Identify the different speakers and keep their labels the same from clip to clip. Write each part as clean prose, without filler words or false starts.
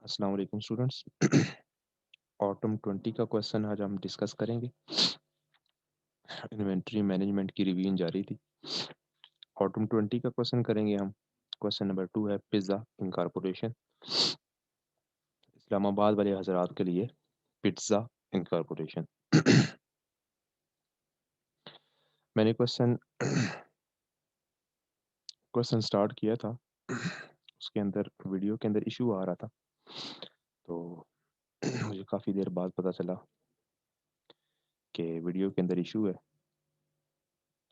Speaker 1: अस्सलाम वालेकुम students. Autumn 20 का क्वेश्चन आज हम डिस्कस करेंगे। इन्वेंट्री मैनेजमेंट की रिवीजन जारी थी। ऑटम 20 का क्वेश्चन करेंगे हम। क्वेश्चन नंबर 2 है पिज़्ज़ा इनकॉर्पोरेशन। इस्लामाबाद वाले हजरात के लिए पिज़्ज़ा इनकॉर्पोरेशन। मैंने क्वेश्चन क्वेश्चन स्टार्ट किया था, उसके अंदर वीडियो के अंदर इशू आ रहा था, तो मुझे काफ़ी देर बाद पता चला कि वीडियो के अंदर इशू है।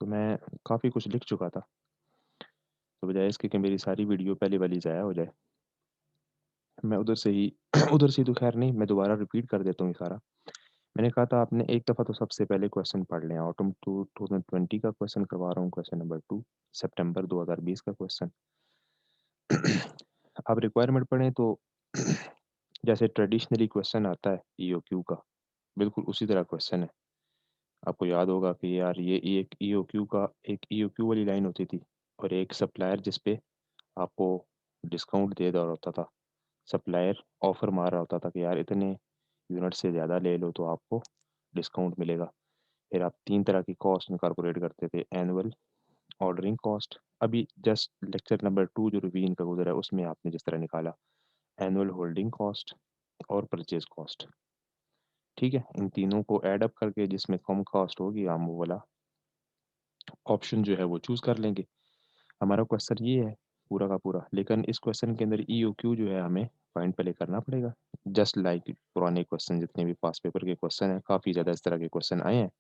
Speaker 1: तो मैं काफ़ी कुछ लिख चुका था, तो बजाय इसके कि मेरी सारी वीडियो पहले वाली ज़ाया हो जाए, मैं उधर से ही उधर से तो खैर नहीं, मैं दोबारा रिपीट कर देता हूँ ये सारा। मैंने कहा था आपने एक दफ़ा तो सबसे पहले क्वेश्चन पढ़ लें। ऑटम 2020 का क्वेश्चन करवा रहा हूँ, क्वेश्चन नंबर 2 सितंबर 2020 का क्वेश्चन। आप रिक्वायरमेंट पढ़ें तो जैसे ट्रेडिशनली क्वेश्चन आता है ईओक्यू का, बिल्कुल उसी तरह क्वेश्चन है। आपको याद होगा कि यार ये एक ईओक्यू का एक ईओक्यू वाली लाइन होती थी और एक सप्लायर जिस पे आपको डिस्काउंट दे रहा होता था। सप्लायर ऑफर मार रहा होता था कि यार इतने यूनिट से ज़्यादा ले लो तो आपको डिस्काउंट मिलेगा। फिर आप 3 तरह की कॉस्ट इनकॉर्पोरेट करते थे, एनुअल, ऑर्डरिंग कॉस्ट। अभी जस्ट लेक्चर नंबर 2 जो रिवीजन का गुजरा है उसमें आपने जिस तरह निकाला, एनुअल होल्डिंग कॉस्ट और परचेज कॉस्ट। ठीक है, इन तीनों को ऐड अप करके जिसमें कम कॉस्ट होगी हम वो वाला ऑप्शन जो है वो चूज़ कर लेंगे। हमारा क्वेश्चन ये है पूरा का पूरा, लेकिन इस क्वेश्चन के अंदर ईओक्यू जो है हमें फाइंड पहले करना पड़ेगा। जस्ट लाइक पुराने क्वेश्चन जितने भी पास पेपर के क्वेश्चन हैं, काफ़ी ज़्यादा इस तरह के क्वेश्चन आए हैं,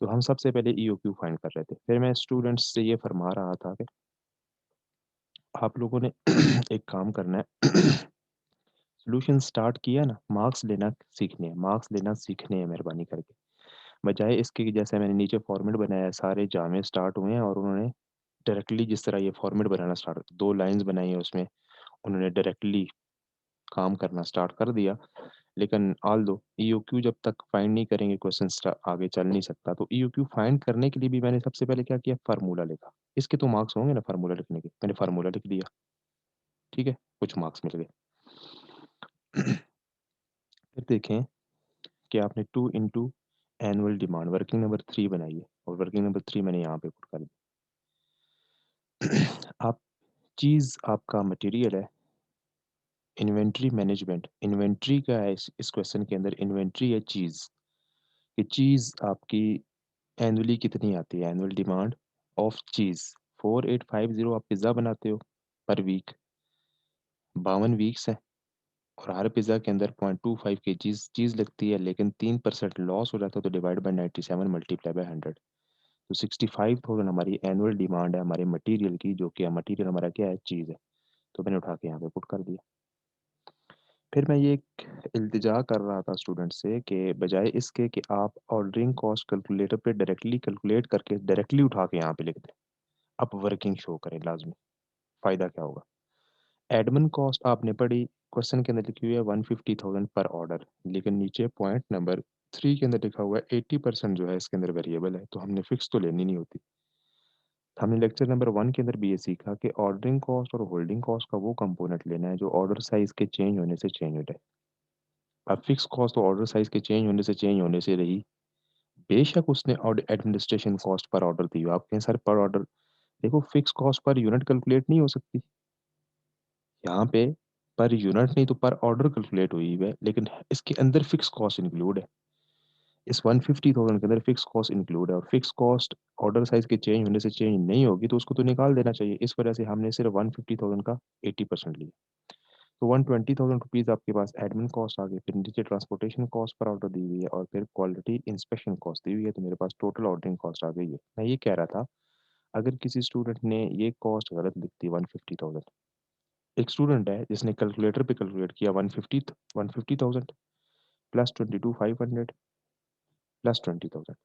Speaker 1: तो हम सबसे पहले ईओक्यू फाइंड कर रहे थे। फिर मैं स्टूडेंट्स से ये फरमा रहा था कि आप लोगों ने एक काम करना है, सॉल्यूशन स्टार्ट किया ना, मार्क्स लेना सीखने हैं, मार्क्स लेना सीखने हैं मेहरबानी करके। बजाय इसके कि जैसे मैंने नीचे फॉर्मेट बनाया है, सारे जामे स्टार्ट हुए हैं और उन्होंने डायरेक्टली जिस तरह ये फॉर्मेट बनाना स्टार्ट, 2 लाइन्स बनाई है उसमें, उन्होंने डायरेक्टली काम करना स्टार्ट कर दिया। लेकिन ऑल दो ईओक्यू जब तक फाइंड नहीं करेंगे क्वेश्चन आगे चल नहीं सकता। तो ईओक्यू फाइंड करने के लिए भी मैंने सबसे पहले क्या किया, फार्मूला लिखा। इसके तो मार्क्स होंगे ना फार्मूला लिखने के, मैंने फार्मूला लिख दिया। ठीक है, कुछ मार्क्स मिल गए। फिर देखें कि आपने 2 into annual demand working number 3 बनाई है और वर्किंग नंबर 3 मैंने यहाँ पे पुट कर दी। आप चीज़ आपका मटेरियल है, इन्वेंट्री मैनेजमेंट, इन्वेंट्री का है इस क्वेश्चन के अंदर, इन्वेंट्री है चीज़, कि चीज़ आपकी एनुअली कितनी आती है, एनुअल डिमांड ऑफ चीज़ 4850। आप पिज़्ज़ा बनाते हो पर वीक, 52 वीक्स है और हर पिज़्ज़ा के अंदर 0.25 के चीज़ लगती है, लेकिन 3% लॉस हो जाता है, तो डिवाइड बाय 97 मल्टीप्लाई बाय 100। तो 65,000 हमारी एनुअल डिमांड है हमारे मटेरियल की, जो कि मटेरियल हमारा क्या है, चीज़ है। तो मैंने उठा के यहाँ पे पुट कर दिया। फिर मैं ये एक इल्तिजा कर रहा था स्टूडेंट से कि बजाय इसके कि आप ऑर्डरिंग कॉस्ट कैलकुलेटर पे डायरेक्टली कैलकुलेट करके डायरेक्टली उठा के यहाँ पे लिख दें, आप वर्किंग शो करें लाजमी। फ़ायदा क्या होगा? एडमिन कॉस्ट आपने पढ़ी, क्वेश्चन के अंदर लिखी हुई है 150,000 पर ऑर्डर, लेकिन नीचे पॉइंट नंबर 3 के अंदर लिखा हुआ है 80% जो है इसके अंदर वेरिएबल है, तो हमने फिक्स तो लेनी नहीं होती। हमने लेक्चर नंबर 1 के अंदर भी ये सीखा कि ऑर्डरिंग कॉस्ट और होल्डिंग कॉस्ट का वो कंपोनेंट लेना है जो ऑर्डर साइज़ के चेंज होने से चेंज हो जाए। अब फिक्स कॉस्ट तो ऑर्डर साइज़ के चेंज होने से रही। बेशक उसने एडमिनिस्ट्रेशन कॉस्ट पर ऑर्डर दी हो, आप कहें सर पर ऑर्डर, देखो fix cost per unit calculate नहीं हो सकती। यहाँ पे पर यूनिट नहीं तो पर ऑर्डर कैलकुलेट हुई है, लेकिन इसके अंदर फिक्स कॉस्ट इंक्लूड है। इस 150,000 के अंदर फिक्स कॉस्ट इंक्लूड है और फिक्स कॉस्ट ऑर्डर साइज़ के चेंज होने से चेंज नहीं होगी, तो उसको तो निकाल देना चाहिए। इस वजह से हमने सिर्फ 150,000 का 80% लिया। तो 120,000 रुपीज़ आपके पास एडमिन कॉस्ट आ गई, फिर नीचे ट्रांसपोर्टेशन कॉस्ट पर ऑर्डर दी हुई है और फिर क्वालिटी इंस्पेक्शन कॉस्ट दी हुई है, तो मेरे पास टोटल ऑर्डरिंग कॉस्ट आ गई है। मैं ये कह रहा था, अगर किसी स्टूडेंट ने ये कॉस्ट गलत लिख दी 150,000, एक स्टूडेंट है जिसने कैलकुलेटर पे कैलकुलेट किया 150,000 प्लस 22,500 प्लस 20,000,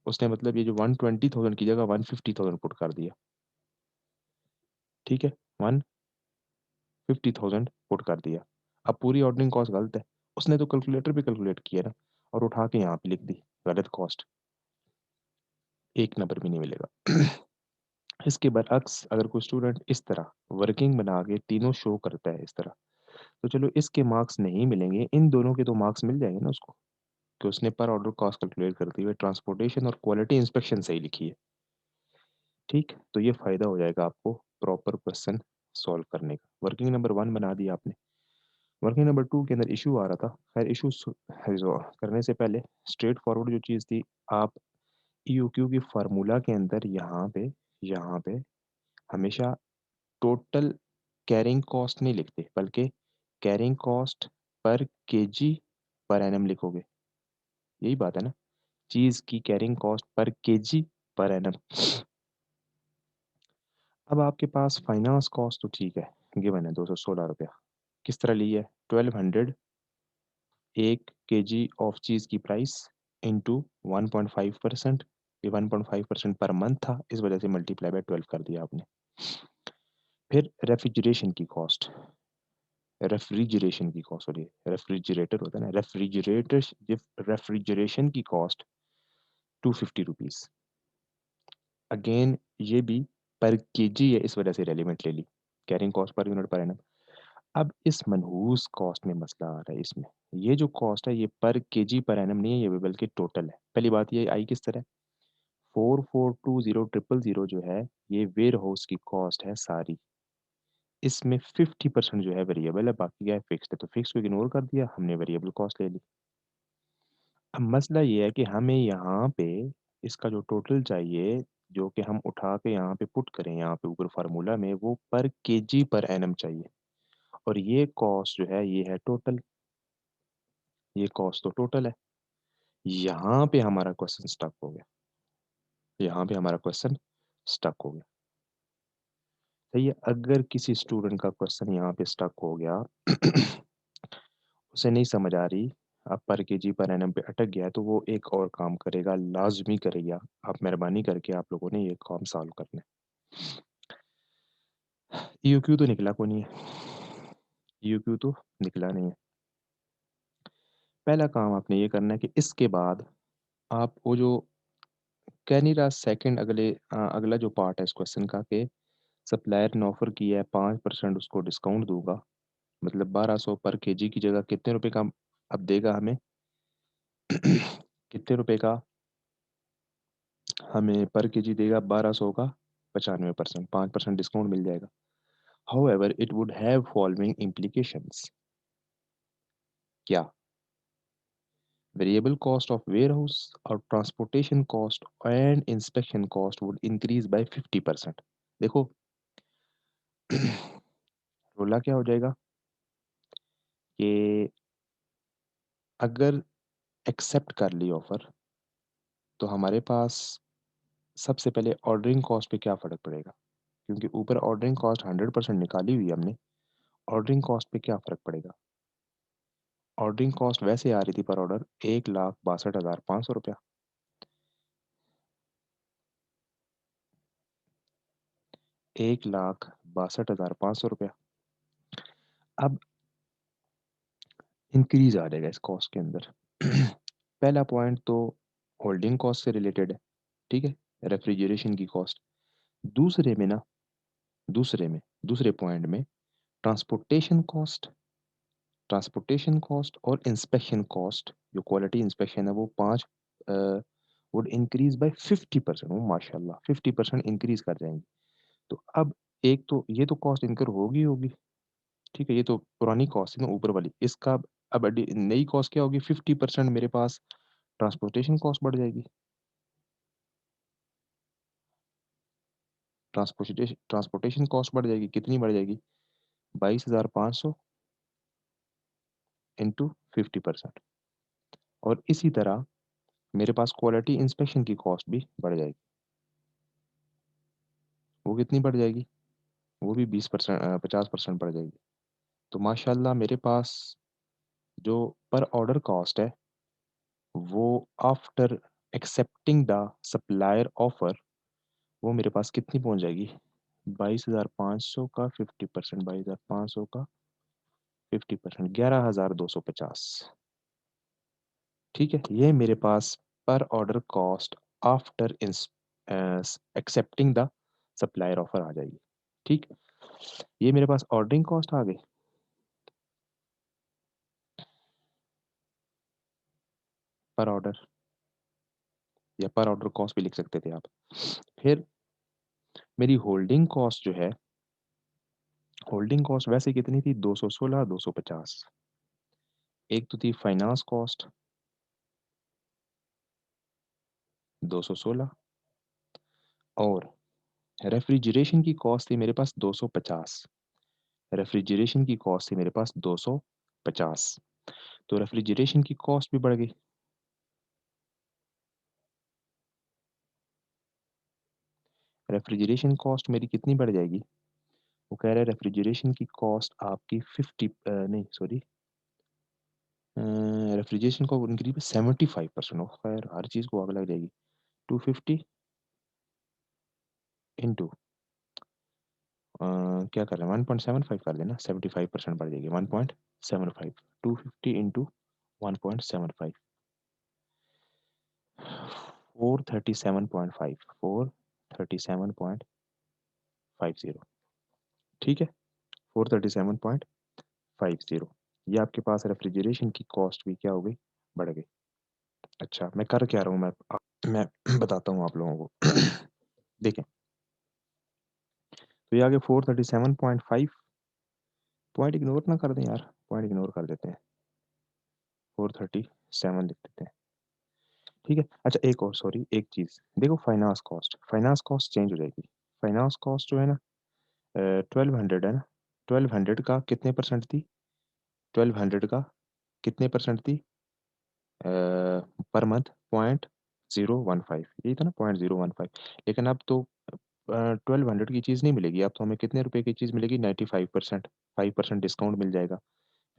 Speaker 1: उसने मतलब ये जो 120,000 की जगह 150,000 पुट कर दिया। ठीक है, 150,000 पुट कर दिया। अब पूरी ऑर्डरिंग कॉस्ट गलत है, उसने तो कैलकुलेटर पे कैलकुलेट किया ना, और उठा के यहाँ पे लिख दी गलत कॉस्ट, एक नंबर भी नहीं मिलेगा। इसके बरअक्स अगर कोई स्टूडेंट इस तरह वर्किंग बना के तीनों शो करता है इस तरह, तो चलो इसके मार्क्स नहीं मिलेंगे, इन दोनों के तो मार्क्स मिल जाएँगे ना उसको, कि उसने पर ऑर्डर कॉस्ट कैलकुलेट करते हुए ट्रांसपोर्टेशन और क्वालिटी इंस्पेक्शन सही लिखी है। ठीक? तो ये फ़ायदा हो जाएगा आपको प्रॉपर क्वेश्चन सॉल्व करने का। वर्किंग नंबर 1 बना दिया आपने। वर्किंग नंबर 2 के अंदर इश्यू आ रहा था। खैर इश्यू रिज़ॉल्व करने से पहले स्ट्रेट फॉरवर्ड जो चीज़ थी, आप ईओक्यू की फ़ॉर्मूला के अंदर यहाँ पे हमेशा टोटल कैरिंग कॉस्ट नहीं लिखते, बल्कि carrying cost per KG per annum लिखोगे। यही बात है ना? चीज़ की carrying cost per KG per annum. अब आपके पास फाइनेंस कॉस्ट तो ठीक है, गिवन है ₹216। किस तरह ली है? 1200 1 केजी ऑफ चीज़ की प्राइस इंटू 1.5%, ये 1.5% पर मंथ था, इस वजह से मल्टीप्लाई बाय 12 कर दिया आपने। फिर रेफ्रिजरेशन होता है ना, रेफ्रिजरेशन की कॉस्ट ₹250। अगेन ये भी पर केजी है, इस वजह से रेलेवेंट ले ली। Carrying cost per unit per annum. अब इस मनहूस कॉस्ट में मसला आ रहा है इसमें। ये जो कॉस्ट है ये पर केजी पर एनम नहीं है, ये बल्कि टोटल है। पहली बात ये आई किस तरह? 4420,000 जो है, ये वेयरहाउस की कॉस्ट है सारी। इसमें 50% जो है वेरिएबल है, बाकी क्या है फिक्स्ड है। तो फिक्स्ड को इग्नोर कर दिया, हमने वेरिएबल कॉस्ट ले ली। अब मसला ये है कि हमें यहाँ पे इसका जो टोटल चाहिए, जो कि हम उठा के यहाँ पे पुट करें, यहाँ पे ऊपर फ़ॉर्मूला में, वो पर केजी पर एनम चाहिए। और ये कॉस्ट जो है, ये है टोटल। ये कॉस्ट तो टोटल है। यहाँ पे हमारा क्वेश्चन स्टक हो गया। यहाँ पे हमारा क्वेश्चन स्टक हो गया। सही है, अगर किसी स्टूडेंट का क्वेश्चन यहाँ पे स्टक हो गया, उसे नहीं समझ आ रही, अब पर केजी पर एनम पे अटक गया है, तो वो एक और काम करेगा, लाज़मी करेगा। आप मेहरबानी करके आप लोगों ने ये काम सॉल्व करना है। ईओक्यू तो निकला को नहीं है। ईओक्यू तो निकला नहीं है। पहला काम आपने ये करना है कि इसके बाद आप वो जो कह नहीं रहा सेकंड अगला जो पार्ट है इस क्वेश्चन का, कि सप्लायर ने ऑफ़र किया है 5% उसको डिस्काउंट दूँगा, मतलब 1200 पर केजी की जगह कितने रुपए का अब देगा हमें? कितने रुपए का हमें पर केजी देगा? 1200 का 95%, 5% डिस्काउंट मिल जाएगा। However it would have following implications. क्या? वेरिएबल कॉस्ट ऑफ वेयरहाउस और transportation cost and inspection cost would increase by 50%। देखो, रोला क्या हो जाएगा कि अगर एक्सेप्ट कर ली ऑफ़र, तो हमारे पास सबसे पहले ऑर्डरिंग कॉस्ट पे क्या फ़र्क पड़ेगा? क्योंकि ऊपर ऑर्डरिंग कॉस्ट 100% निकाली हुई है हमने, ऑर्डरिंग कॉस्ट पे क्या फ़र्क पड़ेगा? ऑर्डरिंग कॉस्ट वैसे आ रही थी पर ऑर्डर ₹1,62,500। ₹1,62,500। अब इंक्रीज़ आ जाएगा इस कॉस्ट के अंदर। पहला पॉइंट तो होल्डिंग कॉस्ट से रिलेटेड है, ठीक है? रेफ्रिजरेशन की कॉस्ट। दूसरे में ना दूसरे पॉइंट में ट्रांसपोर्टेशन कॉस्ट और इंस्पेक्शन कॉस्ट, जो क्वालिटी इंस्पेक्शन है वो 5 अ, वुड इंक्रीज़ बाय 50%। ओह माशाल्लाह! 50% इंक्रीज़ कर जाएँगी। तो अब एक तो ये तो कॉस्ट इनकर होगी, ठीक है? ये तो पुरानी कॉस्ट है ना ऊपर वाली। इसका अब नई कॉस्ट क्या होगी? 50% मेरे पास ट्रांसपोर्टेशन कॉस्ट बढ़ जाएगी। ट्रांसपोर्टेशन कॉस्ट बढ़ जाएगी, कितनी बढ़ जाएगी? 22,500 इंटू 50%। और इसी तरह मेरे पास क्वालिटी इंस्पेक्शन की कॉस्ट भी बढ़ जाएगी। वो कितनी बढ़ जाएगी? वो भी 50% बढ़ जाएगी। तो माशाल्लाह मेरे पास जो पर ऑर्डर कॉस्ट है, वो after accepting the supplier offer, वो मेरे पास कितनी पहुँच जाएगी? 22,500 का 50%, 22,500 का 50%, 11,250। ठीक है? ये मेरे पास per order cost after accepting the supplier offer आ जाएगी। ठीक? ये मेरे पास ऑर्डरिंग कॉस्ट आ गई। पर ऑर्डर, या पर ऑर्डर कॉस्ट भी लिख सकते थे आप। फिर मेरी होल्डिंग कॉस्ट जो है, होल्डिंग कॉस्ट वैसे कितनी थी, 216, 250। एक तो थी फाइनेंस कॉस्ट 216, और रेफ्रिजरेशन की कॉस्ट थी मेरे पास 250। रेफ्रिजरेशन की कॉस्ट थी मेरे पास 250, तो रेफ्रिजरेशन की कॉस्ट भी बढ़ गई। रेफ्रिजरेशन कॉस्ट मेरी कितनी बढ़ जाएगी, वो कह रहा है रेफ्रिजरेशन की कॉस्ट आपकी 50 नहीं सॉरी, रेफ्रिजरेशन को उनकी 75% ऑफ, खैर हर चीज़ को आग लग जाएगी। 250 इंटू क्या कर रहे हैं, 1.75 कर देना, 75% बढ़ जाएगी, 1.75, 250 इंटू 1.75, 437.5, 437.50, ठीक है, 437.50। ये आपके पास रेफ्रिजरेशन की कॉस्ट भी क्या हो गई, बढ़ गई। अच्छा मैं कर क्या रहा हूँ, मैं बताता हूँ आप लोगों को। देखें, तो ये आगे 437.5, पॉइंट इग्नोर ना कर दें यार, पॉइंट इग्नोर कर देते हैं, 437 लिख देते हैं, ठीक है। अच्छा एक और सॉरी, एक चीज़ देखो, finance cost, finance cost change हो जाएगी। फाइनेंस कॉस्ट जो है ना, 1200 है ना, 1200 का कितने परसेंट थी, 1200 का कितने परसेंट थी पर मंथ, 0.015, यही था ना, 0.015। लेकिन अब तो 1200 की चीज़ नहीं मिलेगी, अब तो हमें कितने रुपए की चीज़ मिलेगी, 95%, 5% डिस्काउंट मिल जाएगा।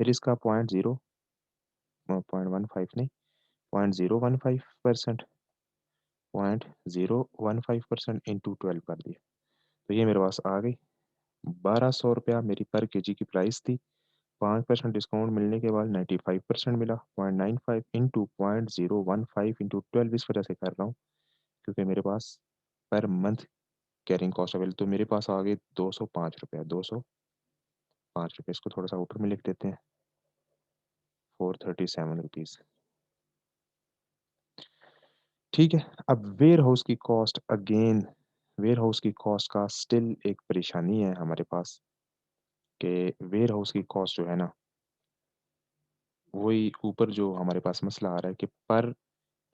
Speaker 1: फिर इसका 0.15 नहीं, 0.015%, 0.015% इंटू 12 कर दिया, तो ये मेरे पास आ गई 1200 रुपया मेरी पर केजी की प्राइस थी। 5% डिस्काउंट मिलने के बाद 95% मिला, 0.95 इंटू 0.015 इंटू 12 इस वजह से कर रहा हूँ क्योंकि मेरे पास per month carrying cost available, तो मेरे पास आ गए 205 रुपया, 205 रुपये, इसको थोड़ा सा ऊपर में लिख देते हैं, 437 रुपीज़, ठीक है। अब वेयर हाउस की कॉस्ट अगेन, वेयर हाउस की कॉस्ट का स्टिल एक परेशानी है हमारे पास, कि वेयर हाउस की कॉस्ट जो है ना, वही ऊपर जो हमारे पास मसला आ रहा है कि पर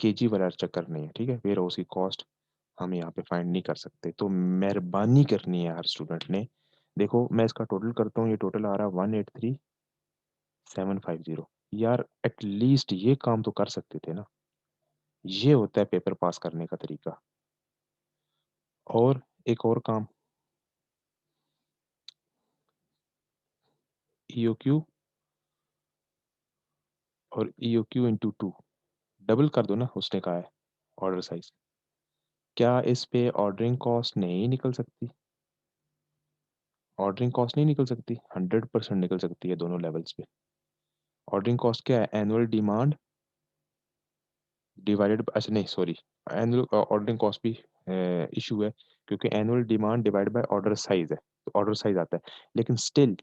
Speaker 1: केजी वाला चक्कर नहीं है, ठीक है। वेयर हाउस की कॉस्ट हम यहाँ पे फाइंड नहीं कर सकते, तो मेहरबानी करनी है हर स्टूडेंट ने। देखो मैं इसका टोटल करता हूँ, ये टोटल आ रहा है 183,750। यार एटलीस्ट ये काम तो कर सकते थे ना, ये होता है पेपर पास करने का तरीका। और एक और काम, ईओक्यू और ईओक्यू इंटू 2 डबल कर दो ना, उसने कहा है ऑर्डर साइज। क्या इस पे ऑर्डरिंग कॉस्ट नहीं निकल सकती, ऑर्डरिंग कॉस्ट नहीं निकल सकती, 100% निकल सकती है दोनों लेवल्स पे। ऑर्डरिंग कॉस्ट क्या है, एनुअल डिमांड डिवाइडेड, अच्छा नहीं सॉरी, एनुअल ऑर्डरिंग कॉस्ट भी इशू है, क्योंकि annual demand divide by order size है, तो ऑर्डर साइज आता है। लेकिन स्टिल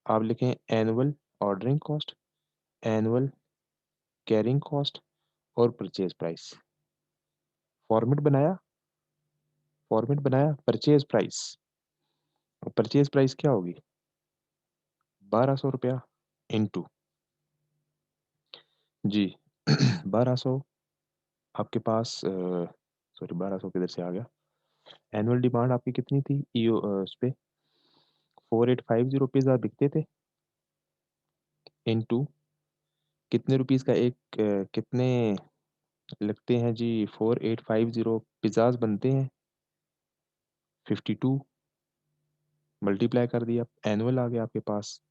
Speaker 1: आप लिखें annual ordering cost, annual carrying cost और परचेज प्राइस। फॉर्मेट बनाया, फॉर्मेट बनाया परचेज प्राइस, परचेज प्राइस क्या होगी, 1200 रुपया इंटू, जी 1200 आपके पास, सॉरी 1200 किधर से आ गया, एनुअल डिमांड आपकी कितनी थी ईओ उस पे, 4850 पिज़्ज़ा बिकते थे, इनटू कितने रुपीस का एक कितने लगते हैं जी, 4850 पिज़्ज़ाज बनते हैं, 52 मल्टीप्लाई कर दिया, एनुअल आ गया आपके पास,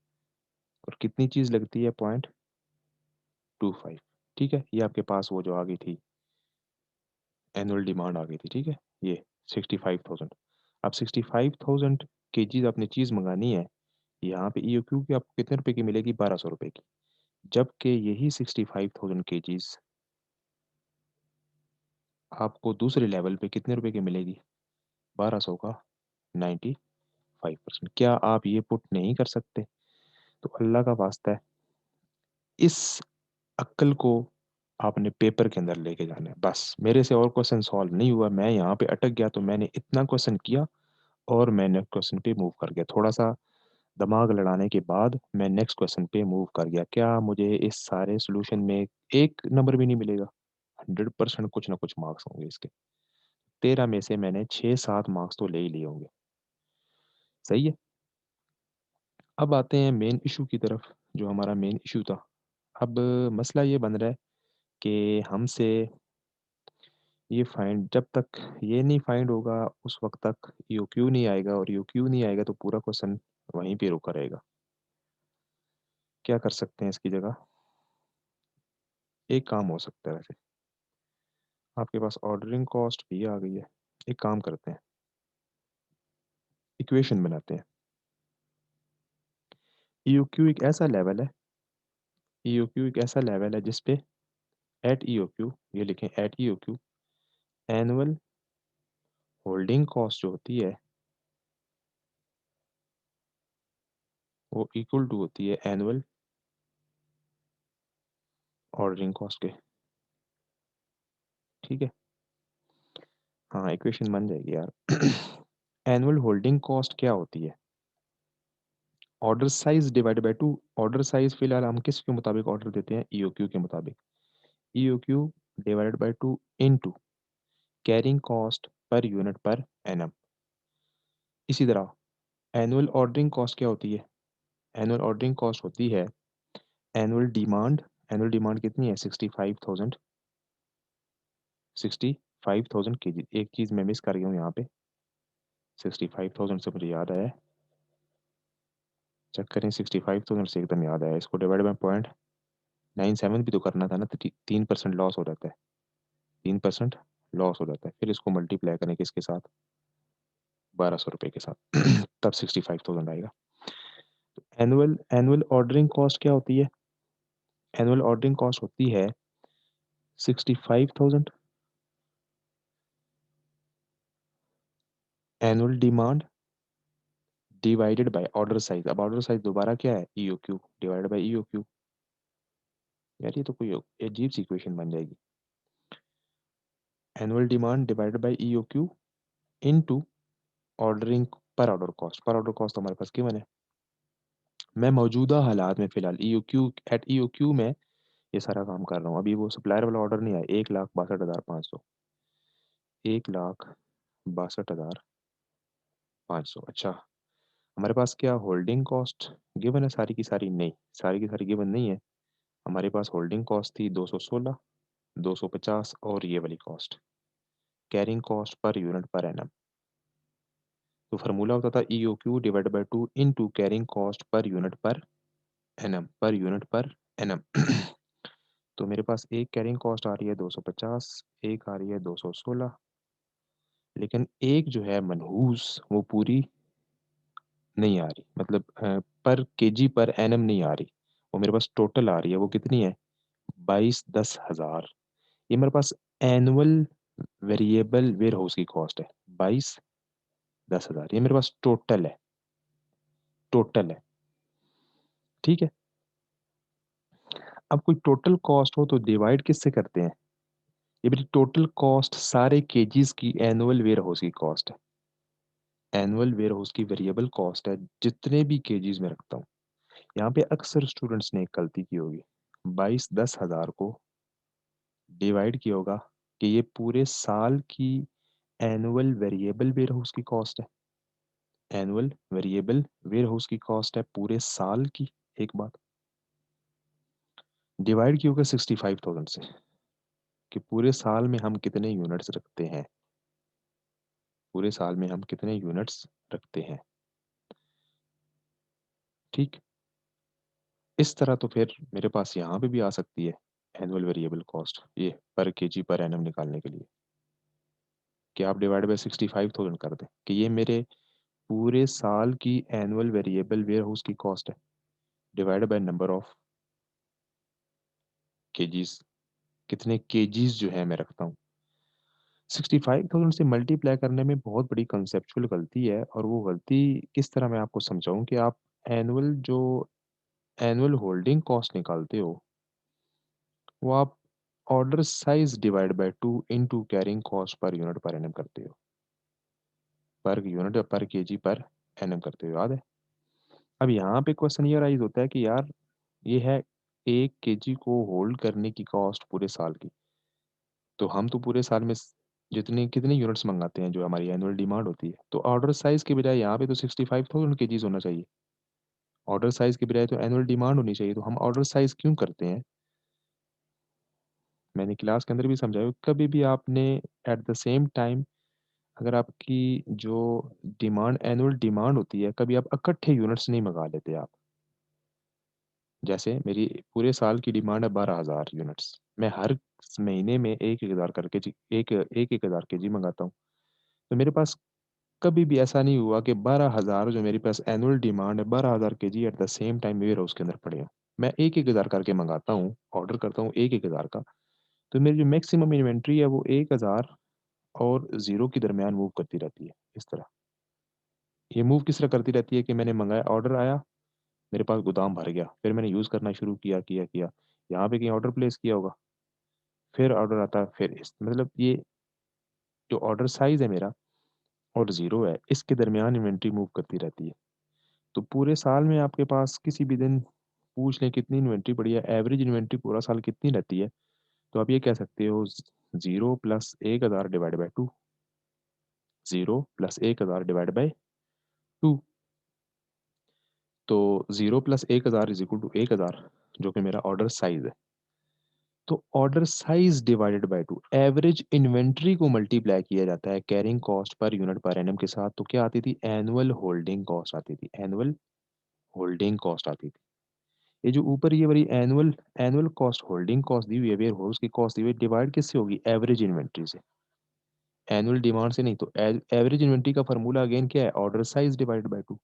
Speaker 1: और कितनी चीज़ लगती है, 0.25, ठीक है। ये आपके पास वो जो आ गई थी, एनुअल डिमांड आ गई थी, ठीक है, ये 65,000। अब 65,000 केजीज आपने चीज़ मंगानी है, यहाँ पे ईओक्यू की आपको कितने रुपए की मिलेगी, 1200 रुपए की, जबकि यही 65,000 केजीज आपको दूसरे लेवल पे कितने रुपए की मिलेगी, 1200 का 95%। क्या आप ये पुट नहीं कर सकते, तो अल्लाह का वास्ता है, इस अक्ल को आपने पेपर के अंदर लेके जाना है। बस मेरे से और क्वेश्चन सॉल्व नहीं हुआ, मैं यहाँ पे अटक गया, तो मैंने इतना क्वेश्चन किया और मैं नेक्स्ट क्वेश्चन पे मूव कर गया। थोड़ा सा दिमाग लड़ाने के बाद मैं नेक्स्ट क्वेश्चन पे मूव कर गया। क्या मुझे इस सारे सोल्यूशन में एक नंबर भी नहीं मिलेगा? 100% कुछ ना कुछ मार्क्स होंगे इसके। 13 में से मैंने 6-7 मार्क्स तो ले ही लिए होंगे। सही है। अब आते हैं मेन इशू की तरफ, जो हमारा मेन इशू था। अब मसला ये बन रहा है कि हमसे ये फाइंड, जब तक ये नहीं फाइंड होगा उस वक्त तक यू क्यू नहीं आएगा, और यू क्यू नहीं आएगा तो पूरा क्वेश्चन वहीं पे रुका रहेगा। क्या कर सकते हैं इसकी जगह? एक काम हो सकता है वैसे, आपके पास ऑर्डरिंग कॉस्ट भी आ गई है। एक काम करते हैं, इक्वेशन बनाते हैं। यू क्यू एक ऐसा लेवल है, यू क्यू एक ऐसा लेवल है जिसपे एट यू क्यू, ये लिखें at U Q, annual holding cost जो होती है वो इक्वल टू होती है एनुअल ऑर्डरिंग कॉस्ट के। ठीक है। हाँ, इक्वेशन बन जाएगी यार। एनुअल होल्डिंग कॉस्ट क्या होती है? Order size divide by two. Order size फिलहाल हम किसके मुताबिक ऑर्डर देते हैं? ईओक्यू के मुताबिक। EOQ divided by two into carrying cost per unit per annum. इसी तरह एनुअल ऑर्डरिंग कॉस्ट क्या होती है? एनुअल ऑर्डरिंग कॉस्ट होती है एनुअल डिमांड। एनुअल डिमांड कितनी है? 65,000। 65,000 के जी। एक चीज़ मैं मिस कर गया हूँ यहाँ पे। 65,000 से मुझे याद आया, चेक करें। 65,000 से एकदम याद आया, इसको डिवाइड बाय 0.97 भी तो करना था ना, तो 3% लॉस हो जाता है। 3% लॉस हो जाता है। फिर इसको मल्टीप्लाई करें किसके साथ? 1,200 रुपये के साथ। तब 65,000 आएगा। एनुअल एनुअल ऑर्डरिंग कॉस्ट क्या होती है? एनुअल ऑर्डरिंग कॉस्ट होती है 65,000 annual demand divided by order size. अब ऑर्डर साइज दोबारा क्या है? EOQ divided by EOQ. यार ये तो कोई अजीब सी इक्वेशन बन जाएगी। Annual demand divided by EOQ into ordering पर ऑर्डर कॉस्ट। पर ऑर्डर कॉस्ट हमारे पास गिवन है। मैं मौजूदा हालात में फिलहाल ईओक्यू एट ईओक्यू में ये सारा काम कर रहा हूँ। अभी वो सप्लायर वाला ऑर्डर नहीं आया। 1,62,500। 1,62,500। अच्छा, हमारे पास क्या होल्डिंग कॉस्ट गिवन है सारी की सारी? नहीं, सारी की सारी गिवन नहीं है। हमारे पास होल्डिंग कॉस्ट थी 216, 250 और ये वाली cost carrying cost per unit per annum. तो फार्मूला होता था E O Q divide by two into carrying cost per unit per annum, per unit per annum. तो मेरे पास एक कैरिंग कॉस्ट आ रही है 250, एक आ रही है 216, लेकिन एक जो है मनहूस वो पूरी नहीं आ रही, मतलब पर केजी पर एनम नहीं आ रही। वो मेरे पास टोटल आ रही है, वो कितनी है? 22,10,000। ये मेरे पास एनुअल वेरिएबल वेयर हाउस की कॉस्ट है। 22,10,000 ये मेरे पास टोटल है। टोटल है। ठीक है। अब कोई टोटल कॉस्ट हो तो डिवाइड किससे करते हैं? ये मेरी टोटल कॉस्ट सारे केजीज की एनुअल वेयर हाउस की कॉस्ट है। एनुअल वेयर हाउस की वेरिएबल कॉस्ट है जितने भी केजीज में रखता हूँ। यहाँ पे अक्सर स्टूडेंट्स ने एक गलती की होगी। 22,10,000 को डिवाइड किया होगा कि ये पूरे साल की एनुअल वेरिएबल वेयर हाउस की कॉस्ट है। एनुअल वेरिएबल वेयर हाउस की कॉस्ट है पूरे साल की। एक बात डिवाइड किया होगा 65,000 से कि पूरे साल में हम कितने यूनिट्स रखते हैं। पूरे साल में हम कितने यूनिट्स रखते हैं। ठीक। इस तरह तो फिर मेरे पास यहाँ पे भी आ सकती है एनुअल वेरिएबल कॉस्ट, ये पर केजी पर एनम निकालने के लिए कि आप डिवाइड बाय 65,000 कर दें कि ये मेरे पूरे साल की एनुअल वेरिएबल वेयर हाउस की कॉस्ट है divide by number of KGs. कितने केजीज जो है मैं रखता हूँ। 65,000 से मल्टीप्लाई करने में बहुत बड़ी कंसेप्चुअल गलती है, और वो गलती किस तरह मैं आपको समझाऊं कि आप एनुअल जो एनुअल होल्डिंग कॉस्ट निकालते हो वो आप order size divide by 2 into carrying cost per unit per annum करते हो, पर यूनिट पर केजी पर एनम करते हो, याद है? अब यहाँ पे क्वेश्चन ये राइज होता है कि यार ये है 1 केजी को होल्ड करने की कॉस्ट पूरे साल की। तो हम तो पूरे साल में जितने कितने यूनिट्स मंगाते हैं जो हमारी एनुअल डिमांड होती है, तो ऑर्डर साइज के बजाय यहाँ पे तो 65,000 केजीज होना चाहिए। ऑर्डर साइज के बजाय तो एनुअल डिमांड होनी चाहिए, तो हम ऑर्डर साइज क्यों करते हैं? मैंने क्लास के अंदर भी समझाया, कभी भी आपने एट द सेम टाइम अगर आपकी जो डिमांड एनुअल डिमांड होती है, कभी आप इकट्ठे यूनिट्स नहीं मंगा लेते आप। जैसे मेरी पूरे साल की डिमांड है 12,000 यूनिट्स, मैं हर महीने में 1,000 करके जी एक 1,000 केजी मंगाता हूँ। तो मेरे पास कभी भी ऐसा नहीं हुआ कि 12,000 जो मेरे पास एनुअल डिमांड है 12,000 KG at the same time warehouse के अंदर पड़े हैं। मैं 1,000 करके मंगाता हूँ, ऑर्डर करता हूँ 1,000 का। तो मेरी जो मैक्सिमम इन्वेंट्री है वो 1,000 और 0 के दरमियान मूव करती रहती है, इस तरह। ये मूव किस तरह करती रहती है कि मैंने मँगाया, ऑर्डर आया, मेरे पास गोदाम भर गया, फिर मैंने यूज़ करना शुरू किया। यहाँ पे कहीं ऑर्डर प्लेस किया होगा, फिर ऑर्डर आता है, फिर इस मतलब ये जो ऑर्डर साइज़ है मेरा और 0 है, इसके दरमियान इन्वेंट्री मूव करती रहती है। तो पूरे साल में आपके पास किसी भी दिन पूछ लें कितनी इन्वेंट्री पड़ी है, एवरेज इन्वेंट्री पूरा साल कितनी रहती है, तो आप ये कह सकते हो 0 plus 1,000 divide by 2, 0 plus 1,000 divide by 2। तो 0 प्लस 1,000 इज इक्वल टू 1,000, जो कि मेरा ऑर्डर साइज है। तो order size divided by 2, average inventory को मल्टीप्लाई किया जाता है carrying cost per unit per annum के साथ। तो क्या आती थी? एनुअल होल्डिंग कॉस्ट आती थी, एनुअल होल्डिंग कॉस्ट आती थी। ये जो ऊपर ये वाली annual annual cost holding cost दी हुई है, वेयरहाउस की कॉस्ट दी हुई है, डिवाइड किससे होगी? एवरेज इन्वेंट्री से, एनुअल डिमांड से नहीं। तो एवरेज इन्वेंट्री का फार्मूला अगेन क्या है? Order size divided by 2।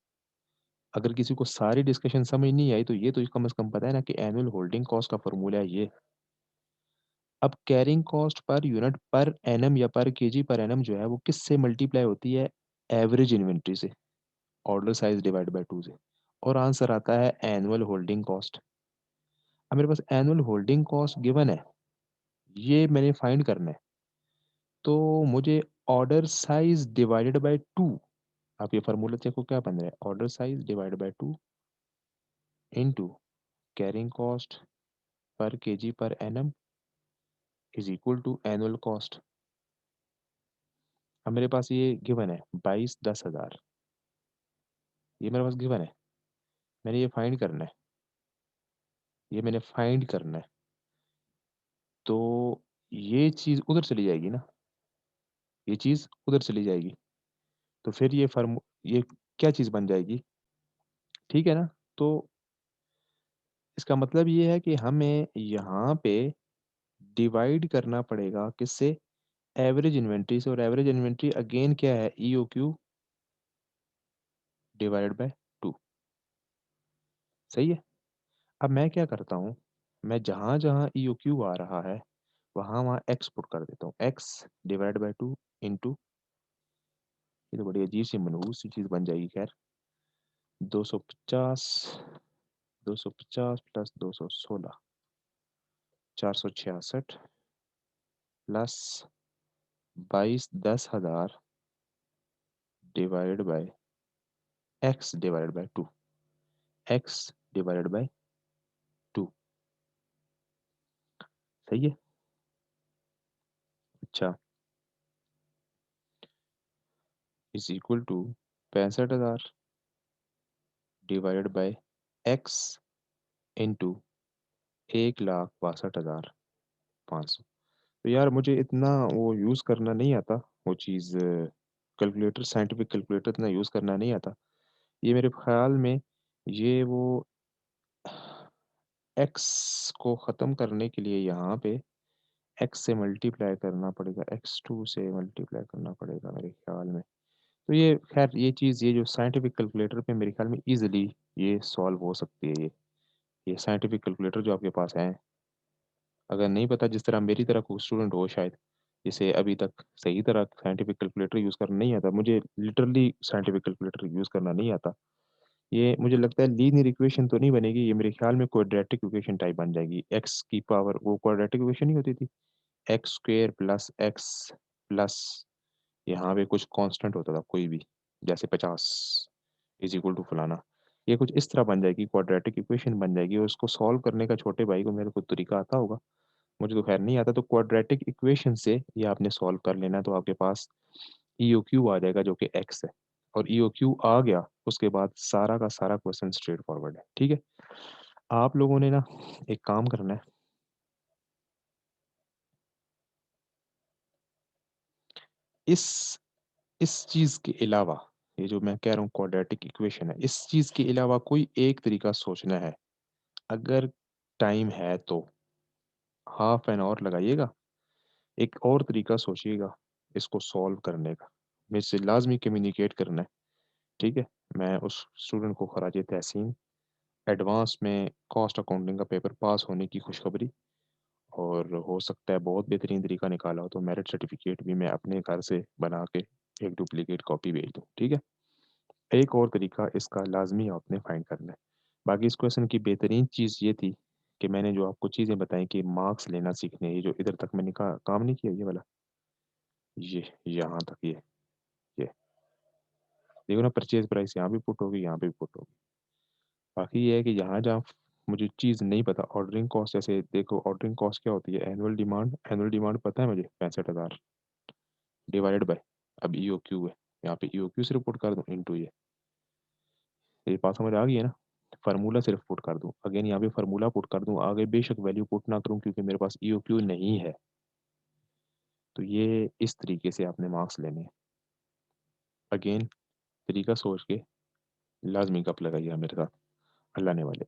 Speaker 1: अगर किसी को सारी डिस्कशन समझ नहीं आई तो ये तो कम से कम पता है ना कि एनुअल होल्डिंग कॉस्ट का फार्मूला है ये। अब carrying cost per unit per annum या पर केजी पर एनम जो है वो किससे मल्टीप्लाई होती है? एवरेज इन्वेंट्री से, ऑर्डर साइज डिवाइड बाय 2 से। और आंसर आता है एनुअल होल्डिंग कॉस्ट। अब मेरे पास एनुअल होल्डिंग कॉस्ट गिवन है, ये मैंने फाइंड करना है। तो मुझे ऑर्डर साइज डिवाइडेड बाय 2, आप ये फार्मूला देखो क्या बन रहा है? Order size divide by 2 into carrying cost per KG per annum is equal to annual cost. अब मेरे पास ये गिवन है 22,10,000, ये मेरे पास गिवन है, मैंने ये फाइंड करना है, ये मैंने फाइंड करना है। तो ये चीज़ उधर चली जाएगी ना, ये चीज़ उधर चली जाएगी। तो फिर ये क्या चीज़ बन जाएगी? ठीक है ना? तो इसका मतलब ये है कि हमें यहाँ पे डिवाइड करना पड़ेगा किससे? एवरेज इन्वेंट्री से। और एवरेज इन्वेंट्री अगेन क्या है? EOQ divided by 2। सही है? अब मैं क्या करता हूँ, मैं जहाँ-जहाँ ईओक्यू आ रहा है, वहाँ-वहाँ एक्स पुट कर देता हूँ। एक्स डिवाइड बाय 2 इंटू, ये तो बड़ी अजीब सी मनहूस सी चीज़ बन जाएगी खैर, 250 250 plus 216 466 plus 22,10,000 divided by x divided by 2, x divided by 2। सही है? अच्छा, is equal to 65,000 divided by x into 1,62,500। तो यार मुझे इतना वो यूज़ करना नहीं आता, वो चीज़ कैलकुलेटर, साइंटिफिक कैलकुलेटर इतना यूज़ करना नहीं आता। ये मेरे ख्याल में ये वो एक्स को ख़त्म करने के लिए यहाँ पे एक्स से मल्टीप्लाई करना पड़ेगा, x2 से मल्टीप्लाई करना पड़ेगा मेरे ख्याल में। तो ये खैर ये चीज़, ये जो साइंटिफिक कैलकुलेटर पे मेरे ख्याल में ईज़िली ये सॉल्व हो सकती है ये साइंटिफिक कैलकुलेटर जो आपके पास है। अगर नहीं पता, जिस तरह मेरी तरह कोई स्टूडेंट हो शायद, जिसे अभी तक सही तरह साइंटिफिक कैलकुलेटर यूज़ करना नहीं आता, मुझे लिटरली साइंटिफिक कैलकुलेटर यूज़ करना नहीं आता। ये मुझे लगता है लीनियर इक्वेशन तो नहीं बनेगी, ये मेरे ख्याल में क्वाड्रेटिक इक्वेशन टाइप बन जाएगी। एक्स की पावर वो क्वाड्रेटिक इक्वेशन नहीं होती थी, x square plus x plus यहाँ पे कुछ कांस्टेंट होता था कोई भी, जैसे 50 इज इक्वल टू फलाना। ये कुछ इस तरह बन जाएगी, क्वाड्रेटिक इक्वेशन बन जाएगी, और उसको सॉल्व करने का छोटे भाई को मेरे को तरीका आता होगा, मुझे तो खैर नहीं आता। तो क्वाड्रेटिक इक्वेशन से ये आपने सॉल्व कर लेना है, तो आपके पास ई ओ क्यू आ जाएगा जो कि एक्स है, और ई ओ क्यू आ गया उसके बाद सारा का सारा क्वेश्चन स्ट्रेट फॉरवर्ड है। ठीक है, आप लोगों ने ना एक काम करना है, इस इस चीज के अलावा, ये जो मैं कह रहा हूँ क्वाड्रेटिक इक्वेशन है, इस चीज के अलावा कोई एक तरीका सोचना है, अगर टाइम है तो हाफ एन आवर लगाइएगा, एक और तरीका सोचिएगा इसको सॉल्व करने का, मेरे से लाजमी कम्युनिकेट करना है। ठीक है, मैं उस स्टूडेंट को खराज तहसीन एडवांस में कॉस्ट अकाउंटिंग का पेपर पास होने की खुशखबरी, और हो सकता है बहुत बेहतरीन तरीका निकाला हो तो मेरिट सर्टिफिकेट भी मैं अपने घर से बना के एक डुप्लीकेट कॉपी भेज दूँ। ठीक है, एक और तरीका इसका लाजमी आपने फाइंड करना है। बाकी इस क्वेश्चन की बेहतरीन चीज़ ये थी कि मैंने जो आपको चीज़ें बताई कि मार्क्स लेना सीखने, ये जो इधर तक मैंने काम नहीं किया, ये वाला, ये यहाँ तक, ये देखो ना, परचेज प्राइस यहाँ भी पुट होगी, यहाँ पे भी पुट होगी। बाकी ये है कि यहाँ जहाँ मुझे चीज़ नहीं पता, ऑर्डरिंग कॉस्ट, जैसे देखो ऑर्डरिंग कॉस्ट क्या होती है, एनुअल डिमांड पता है मुझे 65,000 डिवाइडेड बाय, अब ई ओ क्यू है, यहाँ पे ई ओ क्यू से रिपोर्ट कर दूँ इंटू ये बात समझ आ गई है ना। फार्मूला सिर्फ पुट कर दूँ, अगेन यहाँ पे फार्मूला पुट कर दूँ, आगे बेशक वैल्यू पुट ना करूँ क्योंकि मेरे पास ई ओ क्यू नहीं है। तो ये इस तरीके से आपने मार्क्स लेने हैं। अगेन तरीका सोच के लाजमी गप लगाइएगा मेरे साथ, अल्लाह ने वाले।